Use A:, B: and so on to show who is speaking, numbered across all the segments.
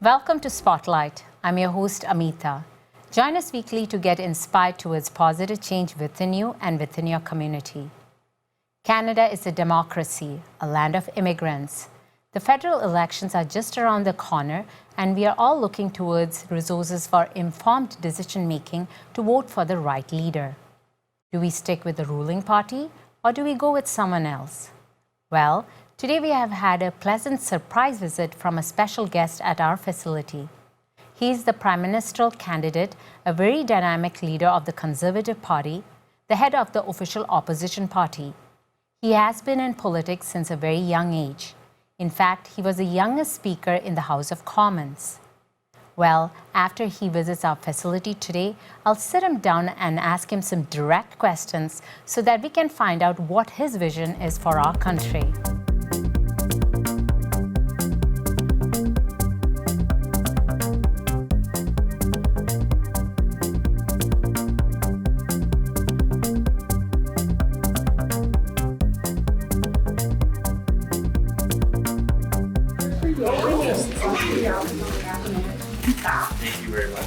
A: Welcome to Spotlight. I'm your host, Amitha. Join us weekly to get inspired towards positive change within you and within your community. Canada is a democracy, a land of immigrants. The federal elections are just around the corner, and we are all looking towards resources for informed decision-making to vote for the right leader. Do we stick with the ruling party, or do we go with someone else? Well, today we have had a pleasant surprise visit from a special guest at our facility. He is the prime ministerial candidate, a very dynamic leader of the Conservative Party, the head of the official opposition party. He has been in politics since a very young age. In fact, he was the youngest speaker in the House of Commons. Well, after he visits our facility today, I'll sit him down and ask him some direct questions so that we can find out what his vision is for our country.
B: Thank you very much.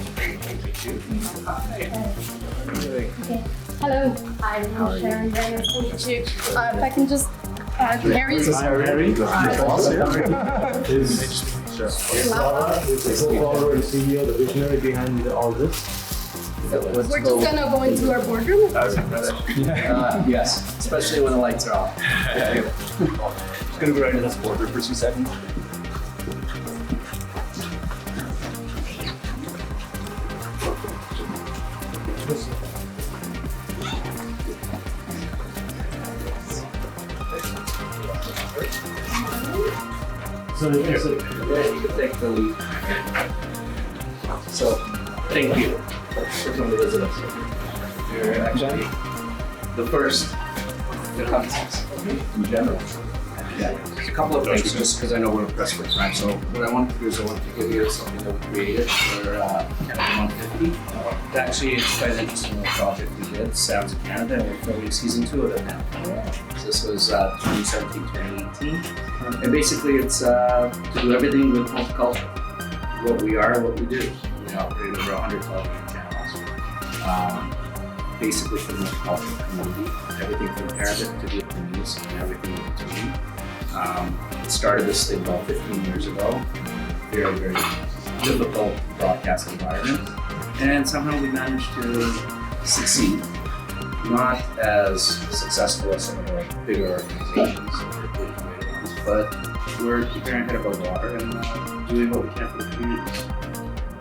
C: Hello, I'm Sharon. Very nice to meet you. If I can just Harry.
D: This is Harry. Is the co-founder and CEO, the visionary behind all this?
C: We're just gonna go into our boardroom.
B: Yes, especially when the lights are off.
D: Just gonna go right into this boardroom for 2 seconds. So
B: Yeah, you can take the lead. So, thank you for coming to visit us. You're actually the first to come to us in general. Yeah, a couple of things, just because I know we're pressed for time. So, what I wanted to do is I wanted to give you something that we created for Canada 150. Actually, it's quite an interesting little project we did, Sounds of Canada, and we're filming season 2 of it now. So this was 2017-2018. And basically, it's to do everything with multicultural. What we are, what we do. We operate over 100 television channels. Basically for the multicultural community. Everything from Arabic to Vietnamese and everything in between. It started this thing about 15 years ago. Very, very difficult broadcast environment. And somehow we managed to succeed. Not as successful as some of the bigger organizations or big ones, but we're keeping our head above water and doing what we can for the communities.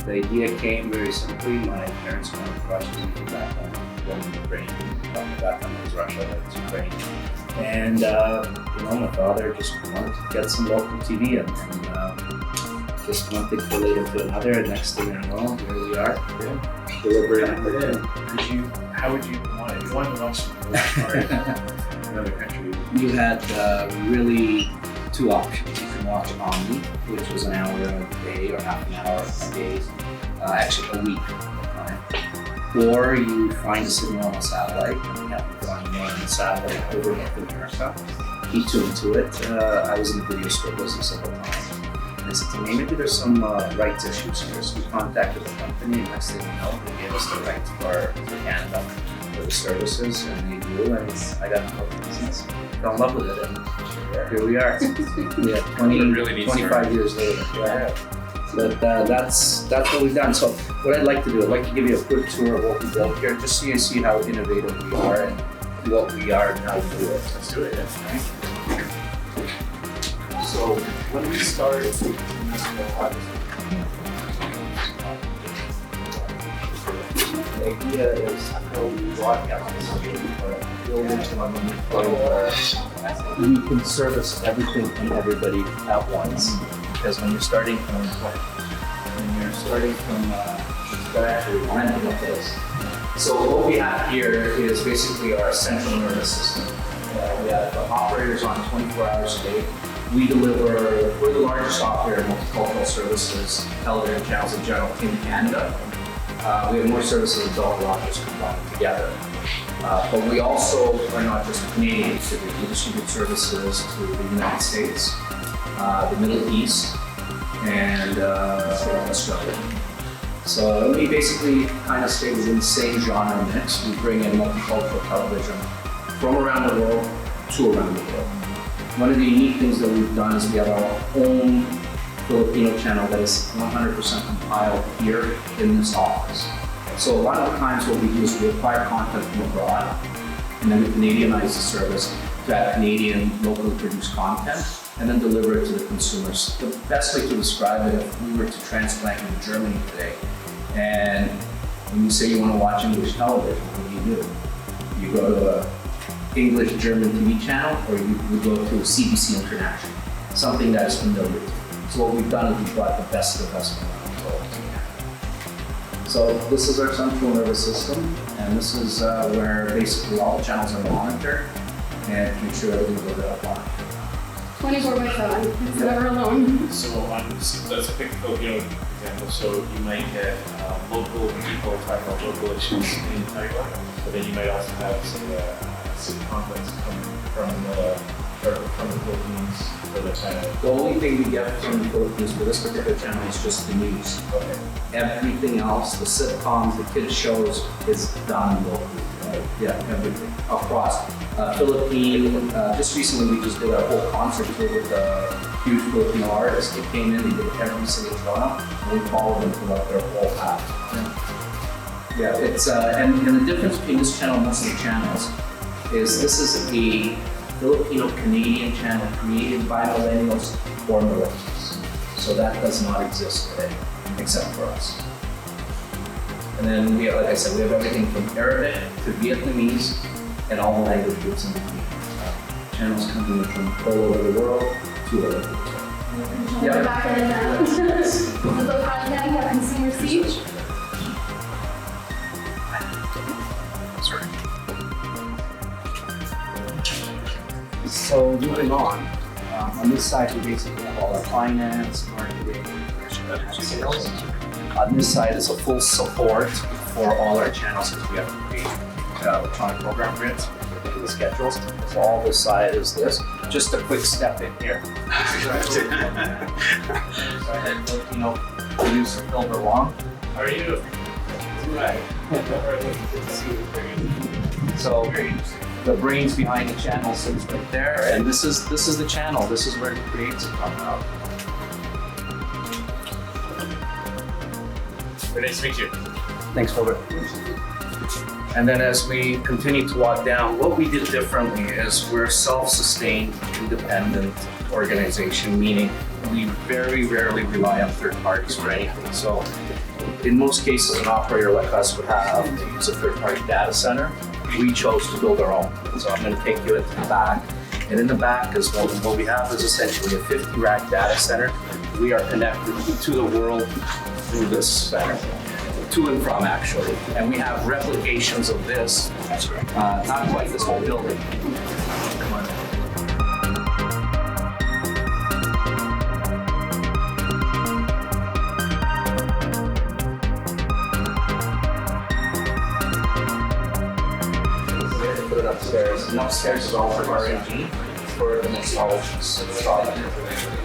B: The idea came very simply. My parents wanted to watch me back home, born in Ukraine. Back then it was Russia, but it's Ukraine. And my father just wanted to get some local TV and just one thing related to another. And next thing I know, here we are, delivering.
D: how would you want it? You want to watch another country?
B: You had really two options. You can watch Omni, which was an hour a day or half an hour a day, actually a week. Or you find a signal on a satellite, and we have to find one on the satellite over North America. He tuned to it. I was in the video store business at the time. And I said to me, maybe there's some rights issues here. So we contacted the company, and next thing you know, they gave us the rights for Canada for the services, and they do, and I got involved in business. Fell in love with it, and here we are. Yeah, 25 years later. Yeah. But that's what we've done. So what I'd like to do, I'd like to give you a quick tour of what we built here, just so you see how innovative we are and what we are and how we do it.
D: Let's do it. Yeah. So when we started the
B: idea is how we broadcast this building we can service everything and everybody at once. Because when you're starting from scratch, we're running with this. So what we have here is basically our central nervous system. We have operators on 24 hours a day. We're the largest operator of multicultural services, television channels in general in Canada. We have more services than all the Rogers combined together. But we also are not just a Canadian distributor. We distribute services to the United States, the Middle East, and Australia. So we basically kind of stay within the same genre mix. We bring in multicultural television from around the world to around the world. One of the unique things that we've done is we have our own Filipino channel that is 100% compiled here in this office. So a lot of the times what we do is we acquire content from abroad, and then we Canadianize the service to add Canadian locally produced content, and then deliver it to the consumers. The best way to describe it, if we were to transplant you to Germany today, and when you say you want to watch English television, what do? You go to a English-German TV channel, or you would go to CBC International, something that is familiar to you. So what we've done is we've brought the best of the best from around the world together. So this is our central nervous system, and this is where basically all the channels are monitored and make sure everything goes up on.
C: 24/7. It's never alone.
D: So let's pick a Filipino example. So you might get local people talking about local issues in Taiwan, but then you might also have some conflicts coming from the Philippines for the China.
B: The only thing we get from the Philippines for this particular channel is just the news.
D: Okay.
B: Everything else, the sitcoms, the kids shows, is done locally. Yeah, everything across Philippine. Just recently, we just did a whole concert tour with a huge Filipino artist. They came in, they did every single drama, and we followed them throughout their whole path. Yeah, it's and the difference between this channel and most of the channels is this is a Filipino-Canadian channel created by millennials for millennials. So that does not exist today, except for us. And then we have, like I said, we have everything from Arabic to Vietnamese and all the language groups in between. Channels coming from all over the world to all over the world.
C: Yeah. Back in now. So content, yeah, consumer siege.
B: So moving on this side we basically have all our finance, marketing, and sales. On this side is a full support for all our channels because we have to create electronic program grids, the schedules. So all this side is this. Just a quick step in here. Producer Phil Long.
D: How are you? Right. Good to see you.
B: So the brains behind the channel sits right there, and this is the channel. This is where it creates it from now.
D: Very nice to meet you.
B: Thanks, Robert. And then as we continue to walk down, what we did differently is we're a self-sustained, independent organization, meaning we very rarely rely on third parties for anything. So in most cases, an operator like us would have to use a third-party data center. We chose to build our own. So I'm going to take you into the back. And in the back is what we have is essentially a 50-rack data center. We are connected to the world through this center, to and from actually. And we have replications of this, not quite this whole building. Come on. Put it upstairs. And upstairs is all for R&D for the next product.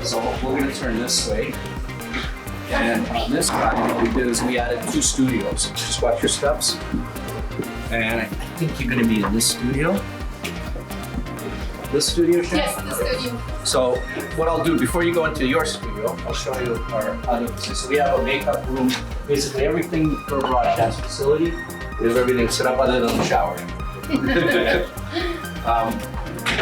B: So we're going to turn this way. And on this side, what we did is we added 2 studios. Just watch your steps. And I think you're going to be in this studio. This studio, Scheer?
C: Yes, the studio.
B: So what I'll do, before you go into your studio, I'll show you our other facilities. So we have a makeup room. Basically everything for a broadcast facility. We have everything set up other than the shower.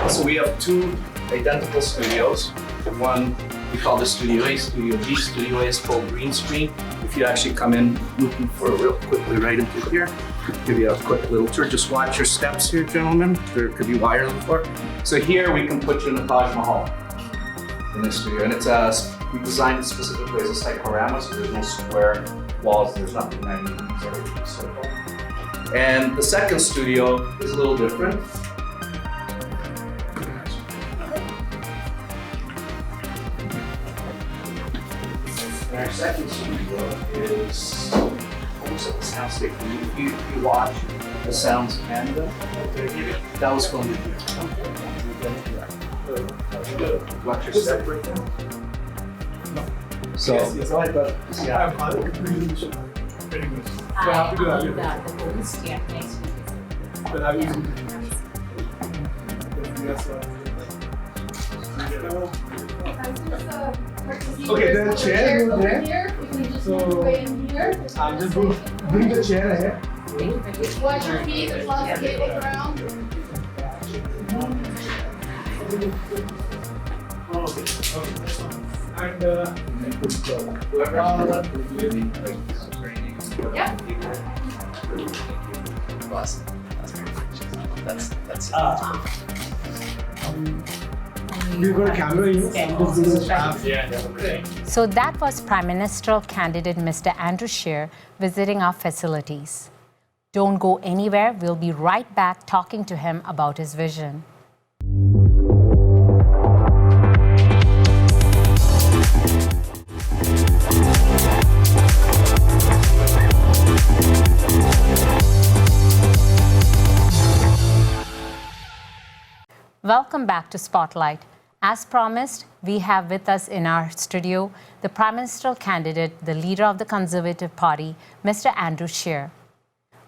B: So we have 2 identical studios. One we call this Studio A, Studio B. Studio A is full green screen. If you actually come in looking for real quickly right into here, give you a quick little tour. Just watch your steps here, gentlemen. There could be wires on the floor. So here we can put you in the Taj Mahal in this studio. And it's we designed it specifically as a cyclorama, so there's no square walls, there's nothing 90 degrees, everything's circle. And the second studio is a little different. And our second studio is almost like a soundstage. If you watch the Sounds of Canada, that was filmed in here. Watch your step right there.
E: So
F: Yes, I like that. Yeah, I'm really sure. Very good. So happy to have you.
A: the host here next week.
F: Then have you. Yes, Okay, then chair over there.
C: Here, you can just
F: So-
C: make your way in here.
F: I'm just going to bring the chair ahead.
C: Watch your feet, there's lots of tables around.
F: And
C: Yeah.
B: Awesome. That's
F: we've got a camera, you know.
A: So that was Prime Ministerial candidate Mr. Andrew Scheer visiting our facilities. Don't go anywhere. We'll be right back talking to him about his vision. Welcome back to Spotlight. As promised, we have with us in our studio the Prime Ministerial candidate, the leader of the Conservative Party, Mr. Andrew Scheer.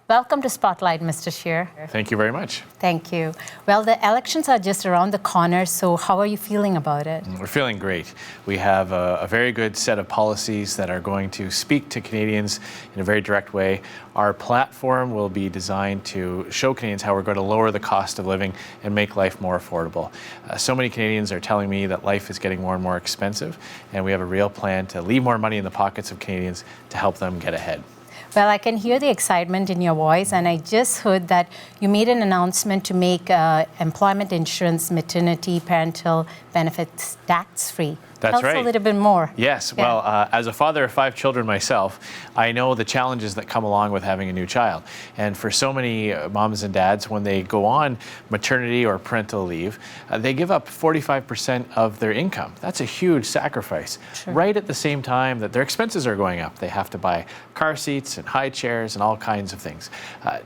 A: Welcome to Spotlight, Mr. Scheer.
G: Thank you very much.
A: Thank you. Well, the elections are just around the corner, so how are you feeling about it?
G: We're feeling great. We have a very good set of policies that are going to speak to Canadians in a very direct way. Our platform will be designed to show Canadians how we're going to lower the cost of living and make life more affordable. So many Canadians are telling me that life is getting more and more expensive, and we have a real plan to leave more money in the pockets of Canadians to help them get ahead.
A: Well, I can hear the excitement in your voice, and I just heard that you made an announcement to make employment insurance, maternity, parental benefits tax-free.
G: That's
A: Tell
G: right.
A: us a little bit more.
G: Yes,
A: Yeah.
G: well, as a father of 5 children myself, I know the challenges that come along with having a new child. And for so many moms and dads, when they go on maternity or parental leave, they give up 45% of their income. That's a huge sacrifice.
A: Sure.
G: Right at the same time that their expenses are going up. They have to buy car seats and high chairs and all kinds of things.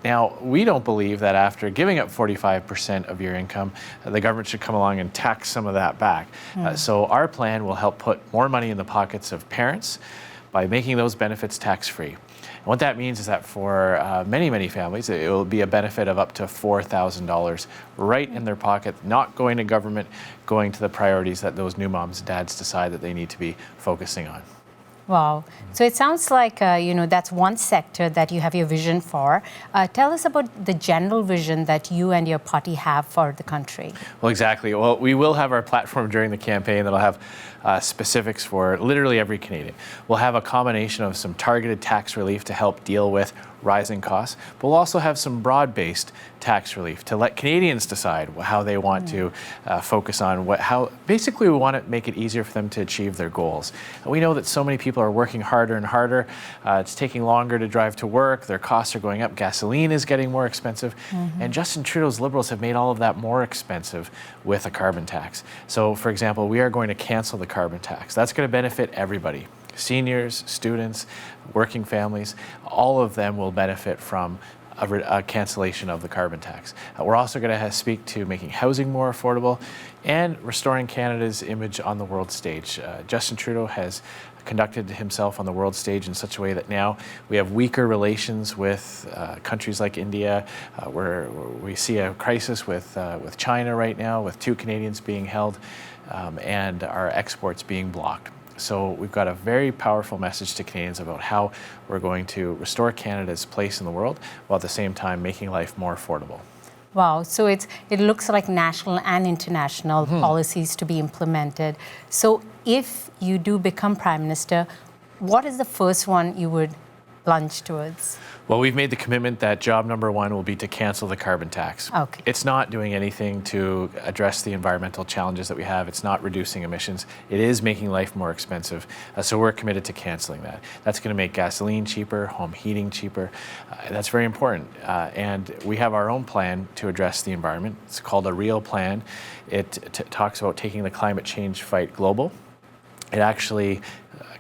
G: Now, we don't believe that after giving up 45% of your income, the government should come along and tax some of that back. So our plan will help put more money in the pockets of parents by making those benefits tax-free. And what that means is that for many, many families, it will be a benefit of up to $4,000 right in their pocket, not going to government, going to the priorities that those new moms and dads decide that they need to be focusing on.
A: Wow. So it sounds like, that's one sector that you have your vision for. Tell us about the general vision that you and your party have for the country.
G: Well, exactly. Well, we will have our platform during the campaign that'll have specifics for literally every Canadian. We'll have a combination of some targeted tax relief to help deal with rising costs, but we'll also have some broad-based tax relief to let Canadians decide how they want to focus on how basically we want to make it easier for them to achieve their goals. And we know that so many people are working harder and harder. It's taking longer to drive to work. Their costs are going up. Gasoline is getting more expensive. And Justin Trudeau's Liberals have made all of that more expensive with a carbon tax. So, for example, we are going to cancel the carbon tax. That's going to benefit everybody. Seniors, students, working families, all of them will benefit from a cancellation of the carbon tax. We're also going to speak to making housing more affordable and restoring Canada's image on the world stage. Justin Trudeau has conducted himself on the world stage in such a way that now we have weaker relations with countries like India, where we see a crisis with China right now, with 2 Canadians being held and our exports being blocked. So we've got a very powerful message to Canadians about how we're going to restore Canada's place in the world while at the same time making life more affordable.
A: Wow, so it looks like national and international policies to be implemented. So if you do become Prime Minister, what is the first one you would plunge towards?
G: Well, we've made the commitment that job number 1 will be to cancel the carbon tax.
A: Okay.
G: It's not doing anything to address the environmental challenges that we have. It's not reducing emissions. It is making life more expensive. So we're committed to canceling that. That's going to make gasoline cheaper, home heating cheaper. That's very important. And we have our own plan to address the environment. It's called a Real Plan. It talks about taking the climate change fight global. It actually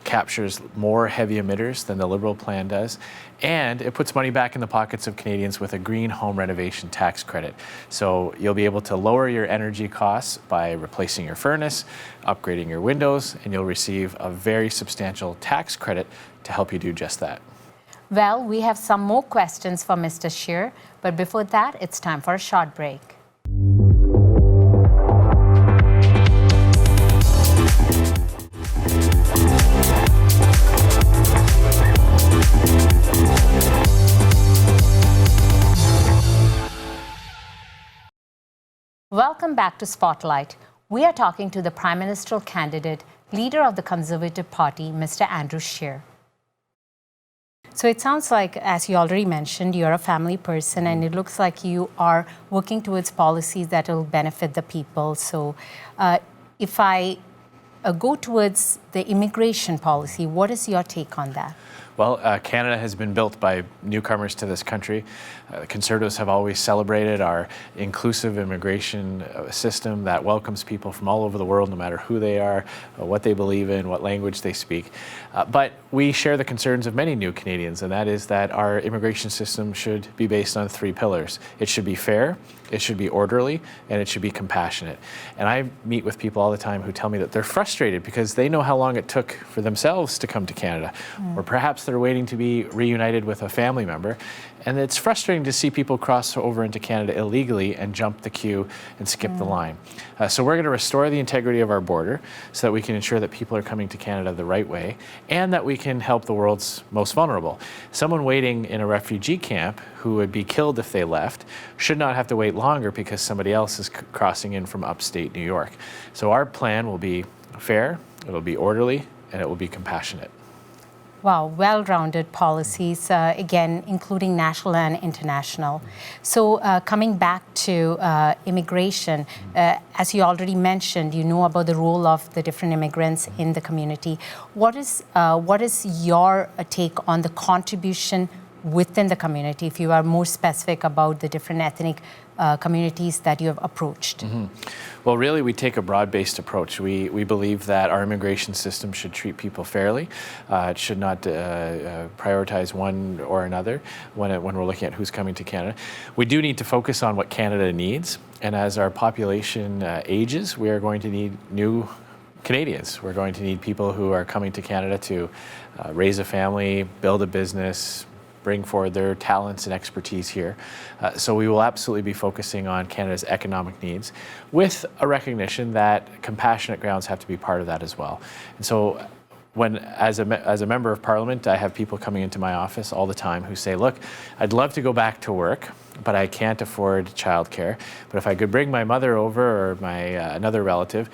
G: captures more heavy emitters than the Liberal plan does, and it puts money back in the pockets of Canadians with a green home renovation tax credit. So you'll be able to lower your energy costs by replacing your furnace, upgrading your windows, and you'll receive a very substantial tax credit to help you do just that.
A: Well, we have some more questions for Mr. Scheer, but before that, it's time for a short break. Welcome back to Spotlight. We are talking to the Prime Ministerial candidate, leader of the Conservative Party, Mr. Andrew Scheer. So it sounds like, as you already mentioned, you're a family person, and it looks like you are working towards policies that will benefit the people. So if I go towards the immigration policy, what is your take on that?
G: Well, Canada has been built by newcomers to this country. Conservatives have always celebrated our inclusive immigration system that welcomes people from all over the world, no matter who they are, what they believe in, what language they speak. But we share the concerns of many new Canadians, and that is that our immigration system should be based on 3 pillars. It should be fair, it should be orderly, and it should be compassionate. And I meet with people all the time who tell me that they're frustrated because they know how long it took for themselves to come to Canada, or perhaps they're waiting to be reunited with a family member. And it's frustrating to see people cross over into Canada illegally and jump the queue and skip the line. So we're going to restore the integrity of our border so that we can ensure that people are coming to Canada the right way and that we can help the world's most vulnerable. Someone waiting in a refugee camp who would be killed if they left should not have to wait longer because somebody else is crossing in from upstate New York. So our plan will be fair, it'll be orderly, and it will be compassionate.
A: Wow, well-rounded policies, again, including national and international. So coming back to immigration, as you already mentioned, you know about the role of the different immigrants in the community. What is your take on the contribution within the community, if you are more specific about the different ethnic communities that you have approached?
G: Well, really, we take a broad-based approach. We believe that our immigration system should treat people fairly. It should not prioritize one or another when we're looking at who's coming to Canada. We do need to focus on what Canada needs, and as our population ages, we are going to need new Canadians. We're going to need people who are coming to Canada to raise a family, build a business, bring forward their talents and expertise here. So we will absolutely be focusing on Canada's economic needs with a recognition that compassionate grounds have to be part of that as well. And so when, as a member of Parliament, I have people coming into my office all the time who say, look, I'd love to go back to work, but I can't afford childcare. But if I could bring my mother over or my another relative,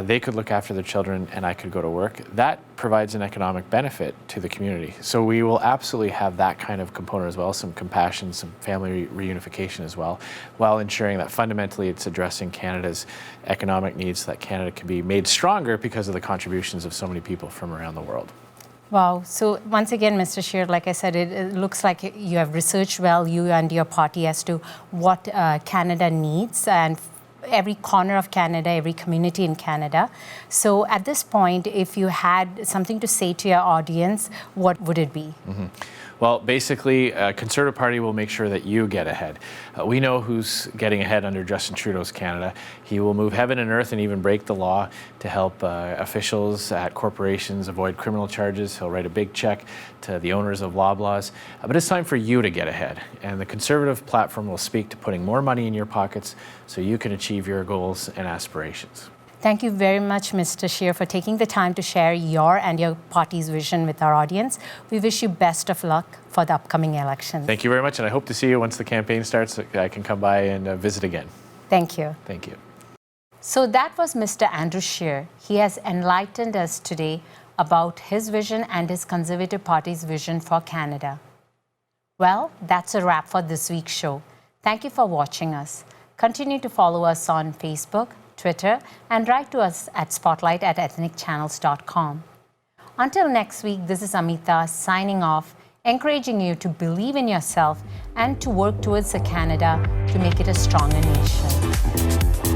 G: they could look after their children and I could go to work. That provides an economic benefit to the community. So we will absolutely have that kind of component as well, some compassion, some family reunification as well, while ensuring that fundamentally it's addressing Canada's economic needs so that Canada can be made stronger because of the contributions of so many people from around the world.
A: Wow. So once again, Mr. Scheer, like I said, it looks like you have researched well, you and your party, as to what Canada needs, and every corner of Canada, every community in Canada. So at this point, if you had something to say to your audience, what would it be? Well, basically, Conservative Party will make sure that you get ahead. We know who's getting ahead under Justin Trudeau's Canada. He will move heaven and earth and even break the law to help officials at corporations avoid criminal charges. He'll write a big check to the owners of Loblaws. But it's time for you to get ahead. And the Conservative platform will speak to putting more money in your pockets so you can achieve your goals and aspirations. Thank you very much, Mr. Scheer, for taking the time to share your and your party's vision with our audience. We wish you best of luck for the upcoming elections. Thank you very much, and I hope to see you once the campaign starts. I can come by and visit again. Thank you. Thank you. So that was Mr. Andrew Scheer. He has enlightened us today about his vision and his Conservative Party's vision for Canada. Well, that's a wrap for this week's show. Thank you for watching us. Continue to follow us on Facebook, Twitter, and write to us at spotlight@ethnicchannels.com. Until next week, this is Amitha signing off, encouraging you to believe in yourself and to work towards a Canada to make it a stronger nation.